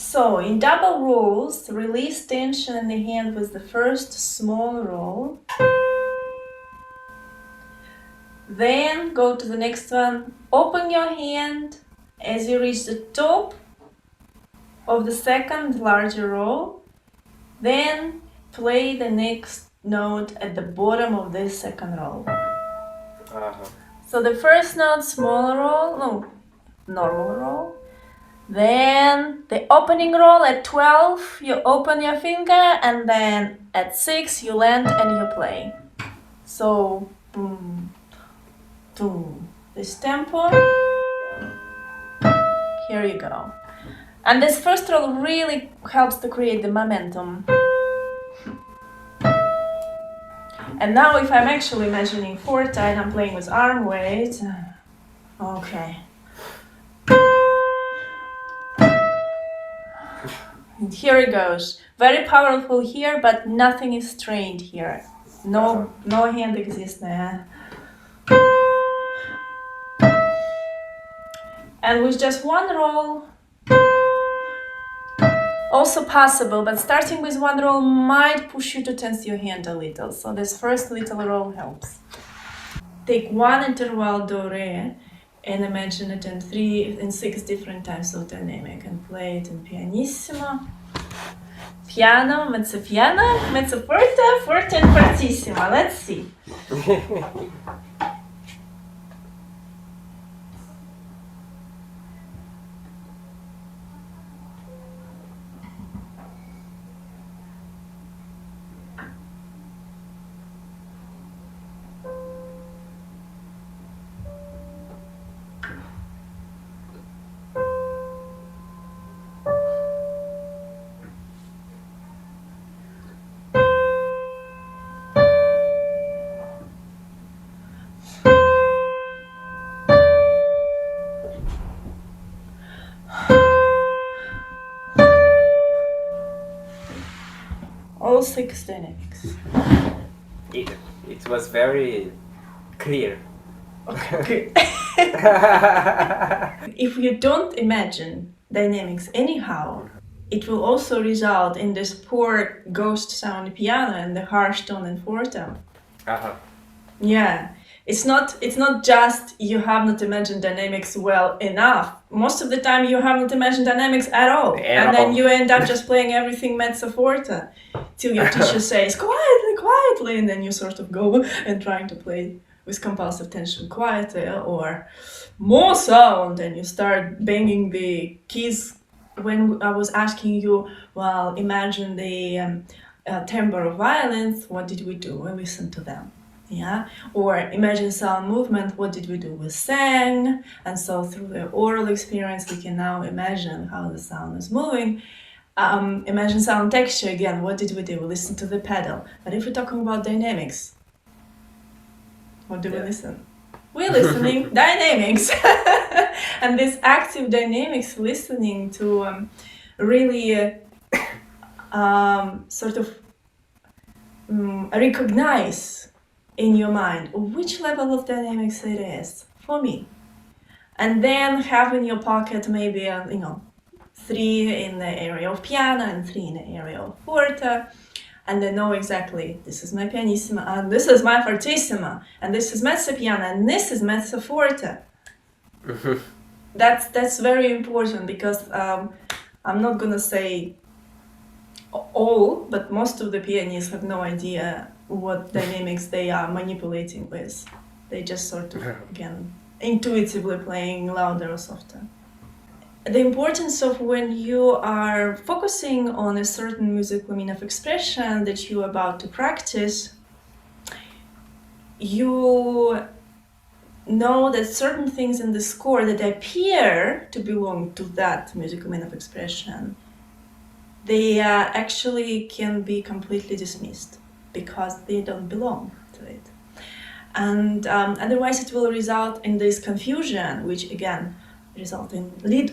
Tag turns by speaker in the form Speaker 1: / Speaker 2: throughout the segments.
Speaker 1: So in double rolls, release tension in the hand with the first small roll. Then go to the next one. Open your hand as you reach the top of the second larger roll. Then play the next note at the bottom of this second roll. So the first note, small roll, no, normal roll. Then the opening roll at 12, you open your finger, and then at 6 you land and you play. So, boom, boom. This tempo. Here you go. And this first roll really helps to create the momentum. And now if I'm actually imagining forte and I'm playing with arm weight, okay. And here it goes. Very powerful here, but nothing is strained here. No hand exists there. And with just one roll, also possible, but starting with one roll might push you to tense your hand a little. So this first little roll helps. Take one interval do re and imagine it in 6 different types of dynamic and play it in pianissimo, piano, mezzo forte, forte and fortissimo. Let's see. All 6 dynamics.
Speaker 2: It was very clear.
Speaker 1: Okay. If you don't imagine dynamics anyhow, it will also result in this poor ghost sound piano and the harsh tone and forte. Yeah. It's not just you have not imagined dynamics well enough. Most of the time you have not imagined dynamics at all. Then you end up just playing everything mezzo forte till your teacher says quietly, and then you sort of go and trying to play with compulsive tension quietly or more sound, and you start banging the keys. When I was asking you, well, imagine the timbre of violins, what did we do? We listened to them. Yeah, or imagine sound movement, what did we do? We sang, and so through the oral experience we can now imagine how the sound is moving. Imagine sound texture again, what did we do? We listened to the pedal. But if we're talking about dynamics, what do we listen? We're listening dynamics. And this active dynamics listening to really sort of recognize in your mind which level of dynamics it is for me, and then have in your pocket maybe 3 in the area of piano and 3 in the area of forte, and then know exactly this is my pianissimo and this is my fortissimo and this is mezzo piano and this is mezzo forte. That's very important, because I'm not gonna say all, but most of the pianists have no idea what dynamics they are manipulating with. They just sort of, again, intuitively playing louder or softer. The importance of when you are focusing on a certain musical mean of expression that you're about to practice, you know that certain things in the score that appear to belong to that musical mean of expression, they actually can be completely dismissed, because they don't belong to it. And otherwise it will result in this confusion, which again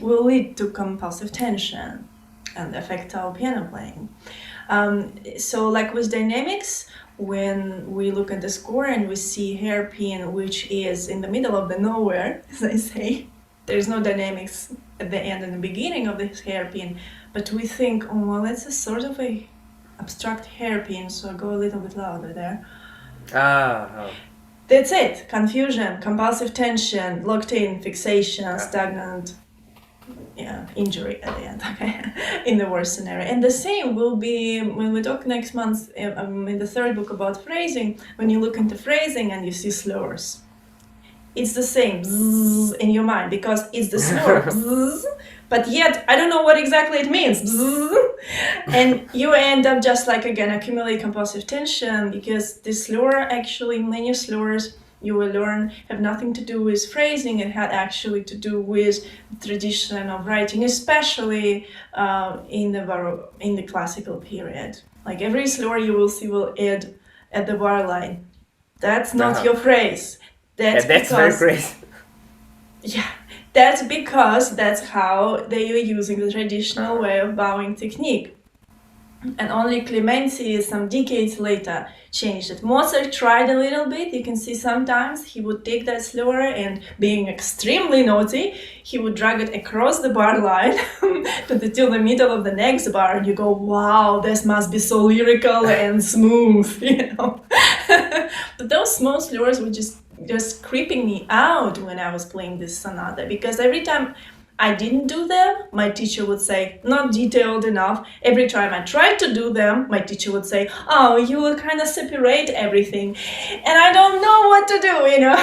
Speaker 1: will lead to compulsive tension and affect our piano playing. So like with dynamics, when we look at the score and we see hairpin, which is in the middle of the nowhere, as I say, there's no dynamics at the end and the beginning of this hairpin, but we think, oh, well, it's a sort of a abstract hairpin, so I go a little bit louder there. That's it. Confusion, compulsive tension, locked in, fixation, stagnant, injury at the end, okay, in the worst scenario. And the same will be when we talk next month in the third book about phrasing, when you look into phrasing and you see slurs. It's the same bzzz in your mind because it's the slur bzzz, but yet I don't know what exactly it means bzzz, and you end up just like again accumulate compulsive tension because the slur actually many slurs you will learn have nothing to do with phrasing. It had actually to do with tradition of writing, especially in the classical period. Like every slur you will see will add at the bar line. That's not your phrase. That's
Speaker 2: very crazy.
Speaker 1: Yeah, that's because that's how they were using the traditional way of bowing technique. And only Clementi, some decades later, changed it. Mozart tried a little bit. You can see sometimes he would take that slur and, being extremely naughty, he would drag it across the bar line till the middle of the next bar, and you go, wow, this must be so lyrical and smooth, you know. But those small slurs were just creeping me out when I was playing this sonata, because every time I didn't do them, my teacher would say, not detailed enough. Every time I tried to do them, my teacher would say, oh, you will kind of separate everything. And I don't know what to do, you know.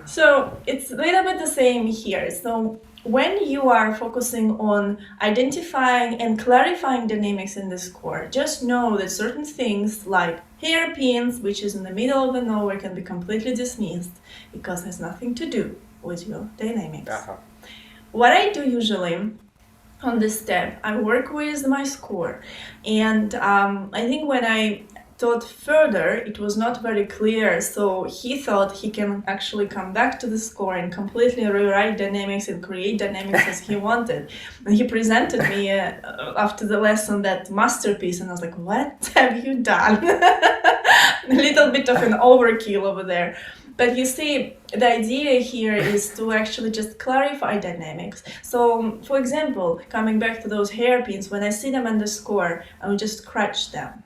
Speaker 1: So it's a little bit the same here. So when you are focusing on identifying and clarifying dynamics in the score, just know that certain things like hairpins, which is in the middle of the nowhere, can be completely dismissed because it has nothing to do with your dynamics. What I do usually on this step, I work with my score, and I think when I thought further, it was not very clear, so he thought he can actually come back to the score and completely rewrite dynamics and create dynamics as he wanted. And he presented me after the lesson that masterpiece, and I was like, what have you done? A little bit of an overkill over there. But you see, the idea here is to actually just clarify dynamics. So, for example, coming back to those hairpins, when I see them on the score, I will just scratch them.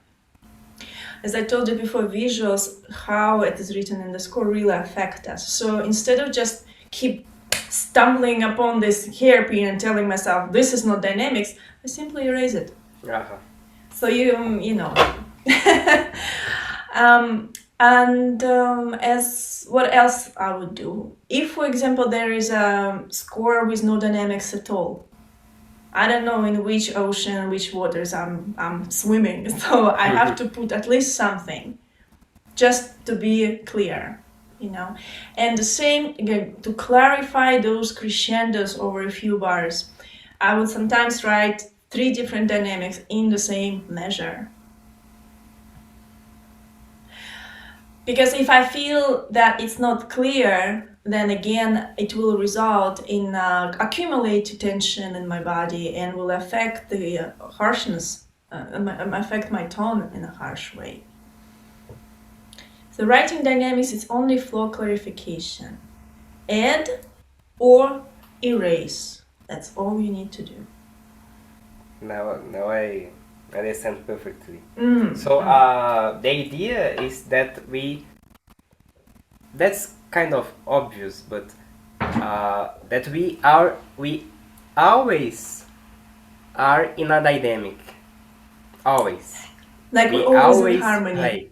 Speaker 1: As I told you before, visuals, how it is written in the score really affect us. So instead of just keep stumbling upon this hairpin and telling myself, this is not dynamics, I simply erase it. So you know. As what else I would do? If, for example, there is a score with no dynamics at all, I don't know in which ocean, which waters I'm swimming, so I have to put at least something, just to be clear, you know. And the same, again, to clarify those crescendos over a few bars, I would sometimes write 3 different dynamics in the same measure. Because if I feel that it's not clear, then again, it will result in accumulated tension in my body and will affect the harshness, affect my tone in a harsh way. So writing dynamics is only flow clarification. Add or erase. That's all you need to do.
Speaker 2: Now I understand perfectly. So the idea is that that's kind of obvious, but that we always are in a dynamic. Always.
Speaker 1: Like we always in harmony.
Speaker 2: Play.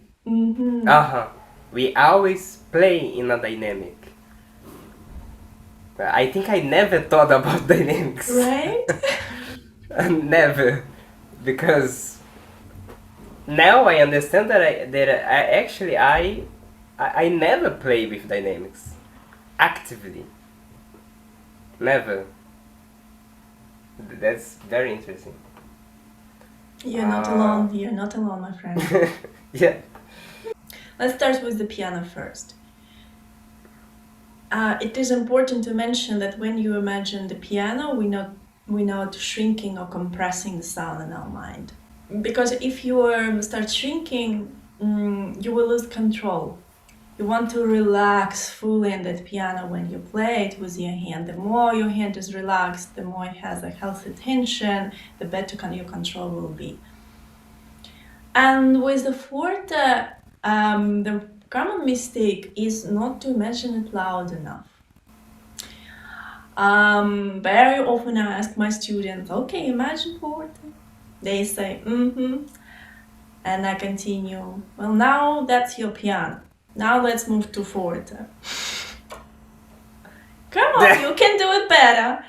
Speaker 2: We always play in a dynamic. I think I never thought about dynamics.
Speaker 1: Right?
Speaker 2: Never. Because now I understand that I never play with dynamics actively. Never. That's very interesting.
Speaker 1: You're not alone. You're not alone, my friend.
Speaker 2: Yeah.
Speaker 1: Let's start with the piano first. It is important to mention that when you imagine the piano, we're not shrinking or compressing the sound in our mind. Because if you start shrinking, you will lose control. You want to relax fully in that piano when you play it with your hand. The more your hand is relaxed, the more it has a healthy tension, the better your control will be. And with the forte, the common mistake is not to imagine it loud enough. Very often I ask my students, okay, imagine forte. They say, and I continue, well, now that's your piano. Now let's move to forte. Come on, you can do it better.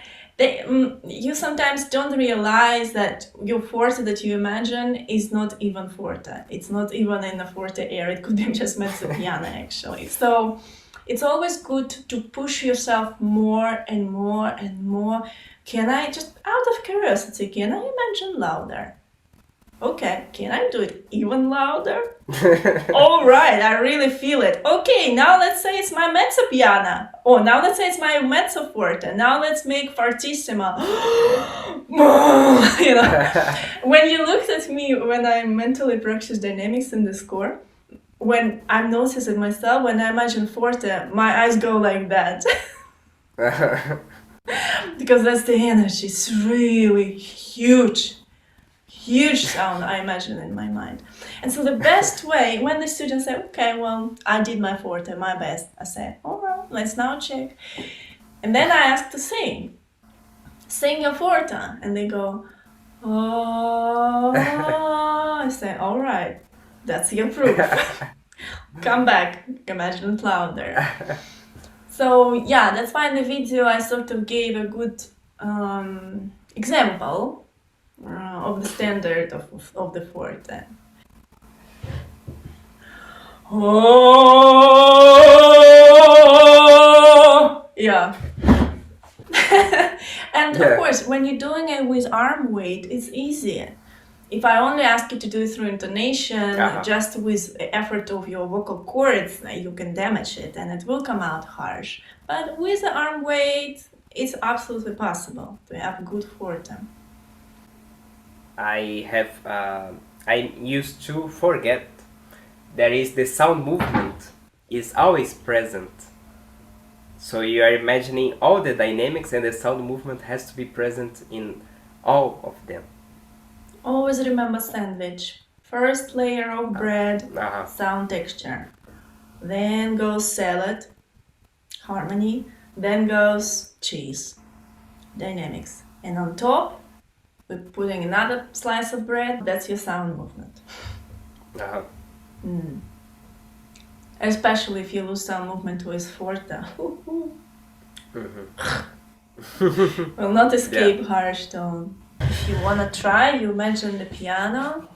Speaker 1: You sometimes don't realize that your forte that you imagine is not even forte. It's not even in the forte area. It could be just mezzo piano actually. So it's always good to push yourself more and more and more. Can I, just out of curiosity, can I imagine louder? Okay, can I do it even louder? All right, I really feel it. Okay, now let's say it's my mezzo piano. Oh, now let's say it's my mezzo forte. Now let's make fortissimo. You know, when you looked at me when I mentally practice dynamics in the score, when I'm noticing myself, when I imagine forte, my eyes go like that. Because that's the energy. It's really huge sound I imagine in my mind. And so the best way, when the students say, okay, well, I did my forte, my best, I say, all right, let's now check. And then I ask to sing your forte. And they go, oh, I say, all right, that's your proof. Come back, imagine it louder. So yeah, that's why in the video I sort of gave a good example of the standard of the forte. Oh, yeah. And of course, when you're doing it with arm weight, it's easier. If I only ask you to do it through intonation, just with the effort of your vocal cords, you can damage it and it will come out harsh. But with the arm weight, it's absolutely possible to have good forte.
Speaker 2: I used to forget there is the sound movement is always present. So you are imagining all the dynamics and the sound movement has to be present in all of them.
Speaker 1: Always remember sandwich. First layer of bread, sound texture. Then goes salad, harmony. Then goes cheese, dynamics. And on top, we're putting another slice of bread. That's your sound movement. Especially if you lose sound movement with forte. Will not escape harsh tone. If you want to try, you imagine the piano.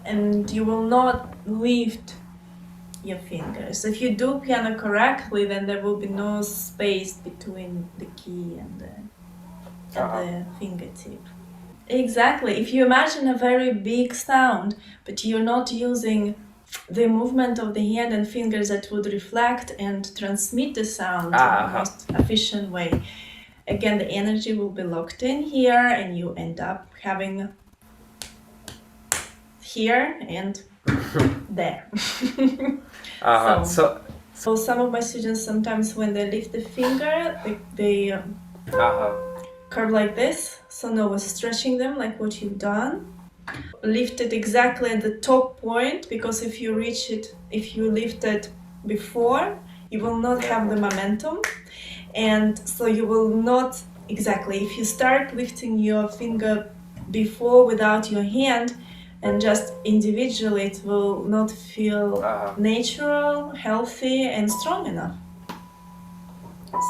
Speaker 1: And you will not lift your fingers. If you do piano correctly, then there will be no space between the key and the fingertip. Exactly. If you imagine a very big sound, but you're not using the movement of the hand and fingers that would reflect and transmit the sound in the most efficient way, again, the energy will be locked in here and you end up having here and there. So some of my students, sometimes when they lift the finger, they curve like this. So now we're stretching them like what you've done. Lift it exactly at the top point, because if you lift it before, you will not have the momentum. And so you will not, if you start lifting your finger before without your hand, and just individually, it will not feel natural, healthy, and strong enough.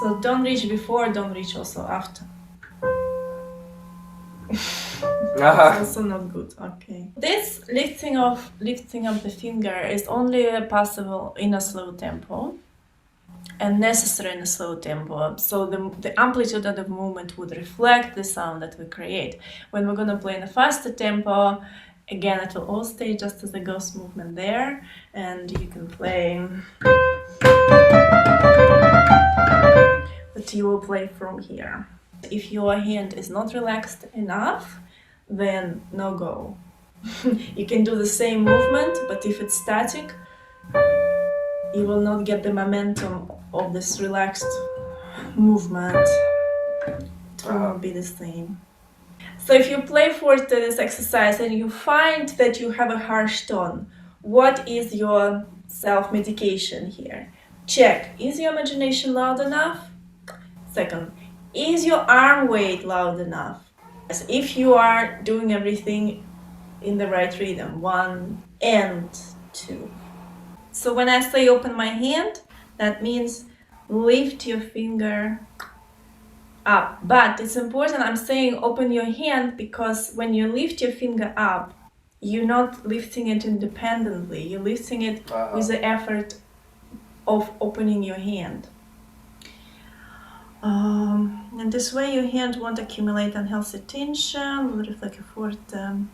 Speaker 1: So don't reach before, don't reach also after. It's also not good. Okay. This lifting of the finger is only possible in a slow tempo, and necessary in a slow tempo. So the amplitude of the movement would reflect the sound that we create. When we're gonna play in a faster tempo, again, it will all stay just as a ghost movement there, and you can play, but you will play from here. If your hand is not relaxed enough, then no go. You can do the same movement, but if it's static, you will not get the momentum of this relaxed movement. It will not be the same. So if you play forte this exercise and you find that you have a harsh tone, what is your self-medication here? Check, is your imagination loud enough? Second, is your arm weight loud enough? Yes, if you are doing everything in the right rhythm, 1 and 2. So when I say open my hand, that means lift your finger up. But it's important, I'm saying open your hand, because when you lift your finger up, you're not lifting it independently. You're lifting it with the effort of opening your hand. And this way your hand won't accumulate unhealthy tension, will reflect your forte.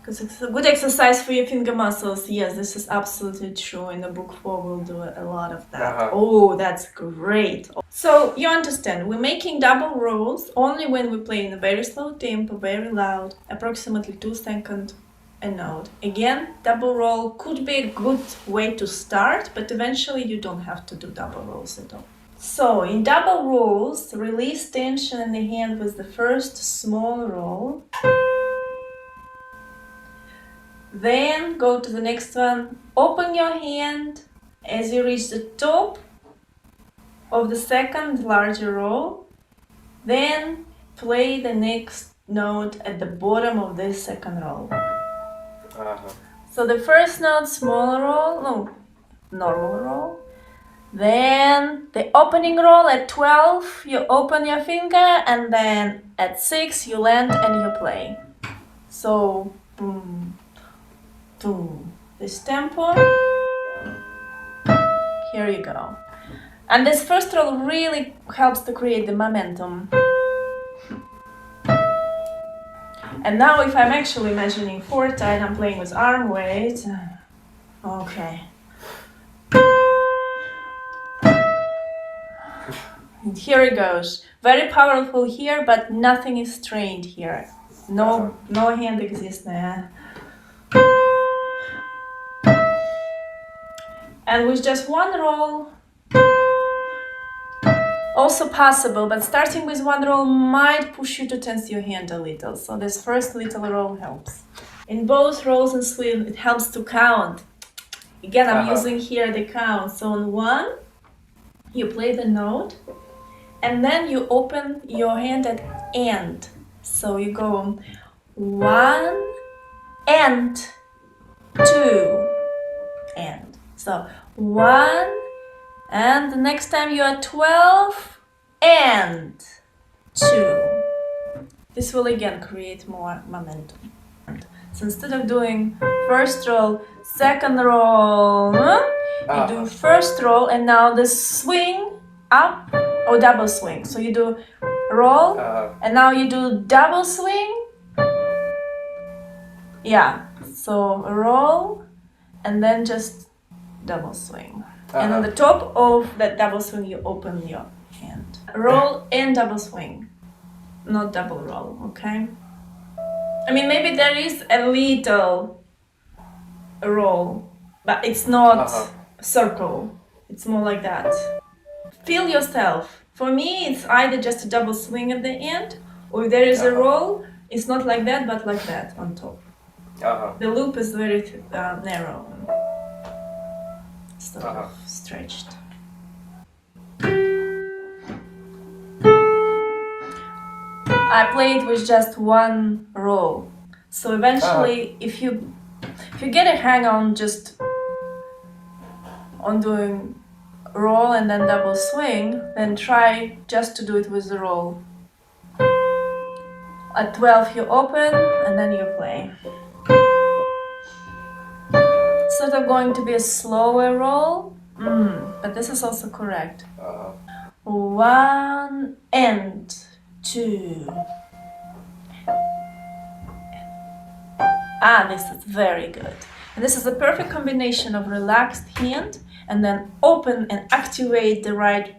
Speaker 1: Because it's a good exercise for your finger muscles. Yes, this is absolutely true. In the book 4, we'll do a lot of that. Oh, that's great. So you understand, we're making double rolls only when we play in a very slow tempo, very loud, approximately 2 seconds a note. Again, double roll could be a good way to start, but eventually you don't have to do double rolls at all. So in double rolls, release tension in the hand with the first small roll. Then go to the next one, open your hand as you reach the top of the second larger roll. Then play the next note at the bottom of this second roll. So the first note, smaller roll, no, normal roll. Then the opening roll at 12, you open your finger, and then at 6 you land and you play. So, boom. This tempo, here you go. And this first roll really helps to create the momentum. And now if I'm actually imagining forte and I'm playing with arm weight, okay. And here it goes. Very powerful here, but nothing is strained here. No hand exists there. And with just one roll, also possible, but starting with one roll might push you to tense your hand a little. So this first little roll helps. In both rolls and swing, it helps to count. Again, I'm using here the count. So on 1, you play the note, and then you open your hand at end. So you go 1 and 2 and. So 1, and the next time you are 12 and 2. This will again create more momentum. So instead of doing first roll, second roll, you do first roll, and now the swing up or double swing. So you do roll, and now you do double swing. Yeah, so roll, and then just double swing. And on the top of that double swing, you open your hand. Roll and double swing, not double roll, okay? I mean, maybe there is a little roll, but it's not a circle. It's more like that. Feel yourself. For me, it's either just a double swing at the end, or if there is a roll, it's not like that, but like that on top. The loop is very narrow. Sort of stretched. I played with just one roll. So eventually, if you get a hang on just on doing roll and then double swing, then try just to do it with the roll. At 12 you open and then you play. Sort of going to be a slower roll, but this is also correct. 1 and 2. This is very good. And this is a perfect combination of relaxed hand and then open and activate the right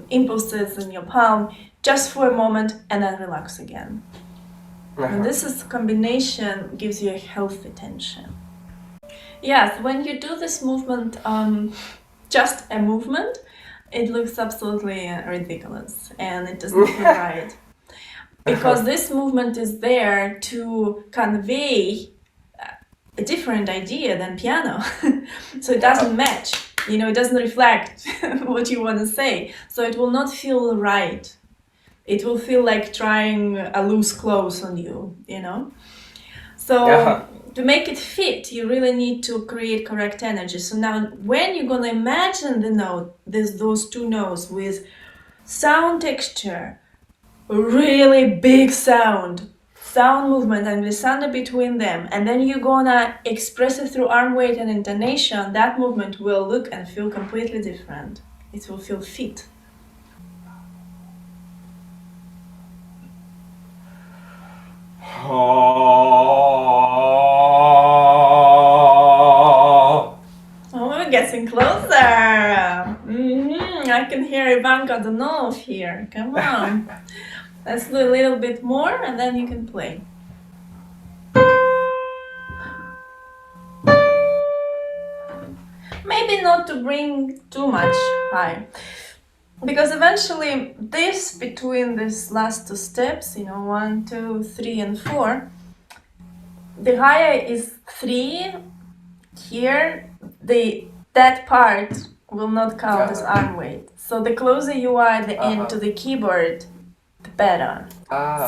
Speaker 1: impulses in your palm just for a moment and then relax again. And this is combination gives you a healthy tension. Yes, when you do this movement, just a movement, it looks absolutely ridiculous and it doesn't feel right. Because this movement is there to convey a different idea than piano. So it doesn't match, it doesn't reflect what you want to say. So it will not feel right. It will feel like trying a loose clothes on you, So to make it fit, you really need to create correct energy. So now when you're going to imagine the note, those two notes with sound texture, really big sound movement and glissando between them, and then you're gonna express it through arm weight and intonation, that movement will look and feel completely different. It will feel fit. Oh, we're getting closer. I can hear Ivanka Donov here. Come on. Let's do a little bit more and then you can play. Maybe not to bring too much high. Because eventually this, between these last two steps, 1, 2, 3 and 4, the higher is 3. Here, that part will not count as arm weight. So the closer you are at the end to the keyboard, the better.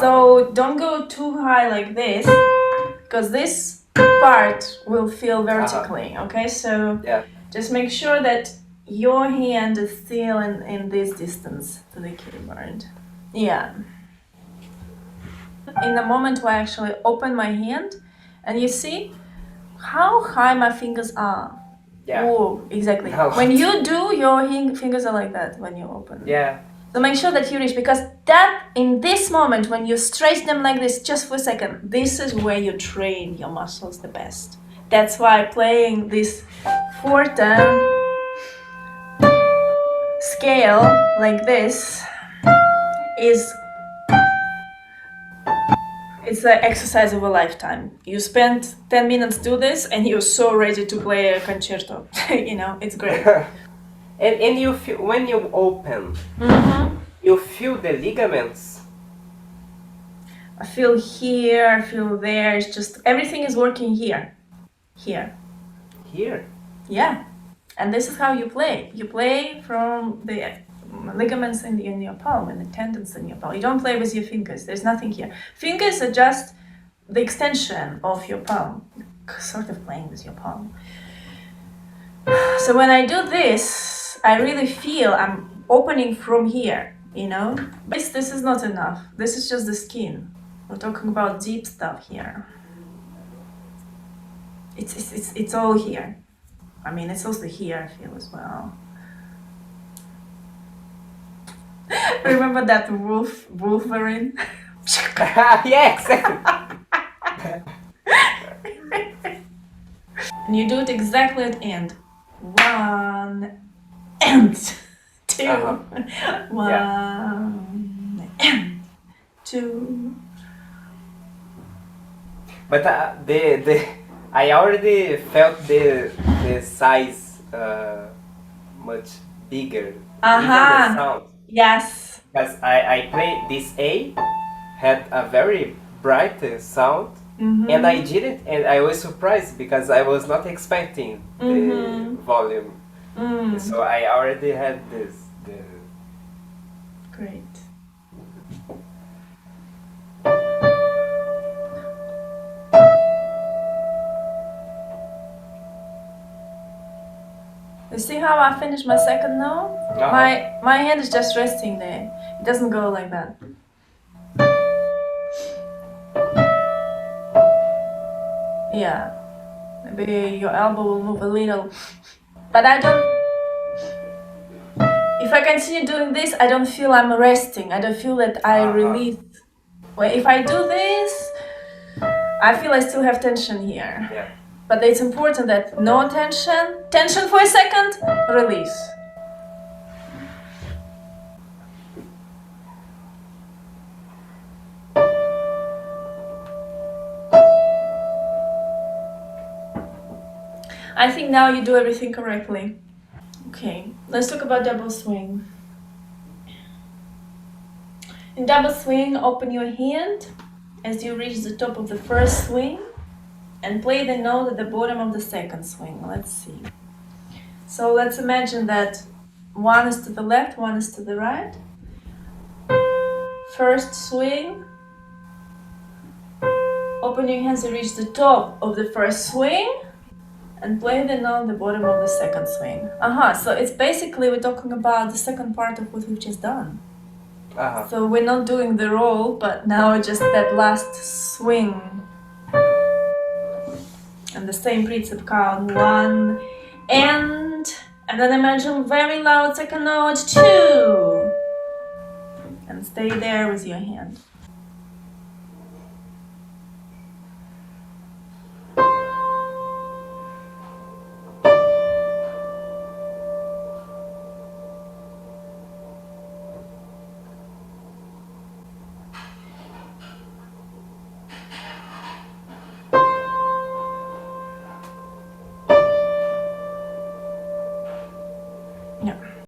Speaker 1: So don't go too high like this, because this part will feel vertically, okay? So just make sure that your hand is still in this distance to the keyboard. Yeah. In the moment where I actually open my hand, and you see how high my fingers are.
Speaker 2: Yeah.
Speaker 1: Oh, exactly. When you do, your fingers are like that when you open.
Speaker 2: Yeah.
Speaker 1: So make sure that you reach, because that, in this moment, when you stretch them like this, just for a second, this is where you train your muscles the best. That's why playing this four-tone scale like this it's an exercise of a lifetime. You spend 10 minutes do this and you're so ready to play a concerto. It's great.
Speaker 2: And you feel, when you open, you feel the ligaments.
Speaker 1: I feel here, I feel there. It's just everything is working here. Here. Yeah. And this is how you play. You play from the ligaments in your palm and the tendons in your palm. You don't play with your fingers. There's nothing here. Fingers are just the extension of your palm. Sort of playing with your palm. So when I do this, I really feel I'm opening from here, But this is not enough. This is just the skin. We're talking about deep stuff here. It's all here. I mean, it's also here, I feel, as well. Remember that Wolverine?
Speaker 2: Yeah, exactly.
Speaker 1: And you do it exactly at the end. 1 and 2. 1 and 2.
Speaker 2: But I already felt the size much bigger. Even the sound.
Speaker 1: Yes.
Speaker 2: Because I played this A, had a very bright sound, and I was surprised because I was not expecting the volume. So I already had this.
Speaker 1: Great. You see how I finished my second note? My hand is just resting there. It doesn't go like that. Yeah. Maybe your elbow will move a little. But if I continue doing this, I don't feel I'm resting. I don't feel that I release. Well, if I do this, I feel I still have tension here.
Speaker 2: Yeah.
Speaker 1: But it's important that no tension for a second, release. I think now you do everything correctly. Okay, let's talk about double swing. In double swing, open your hand as you reach the top of the first swing and play the note at the bottom of the second swing. Let's see. So let's imagine that one is to the left, one is to the right. First swing. Open your hands and reach the top of the first swing and play the note at the bottom of the second swing. So it's basically we're talking about the second part of what we've just done. So we're not doing the roll, but now just that last swing. And the same principle, count 1 and then imagine very loud second note 2. And stay there with your hand. Yeah.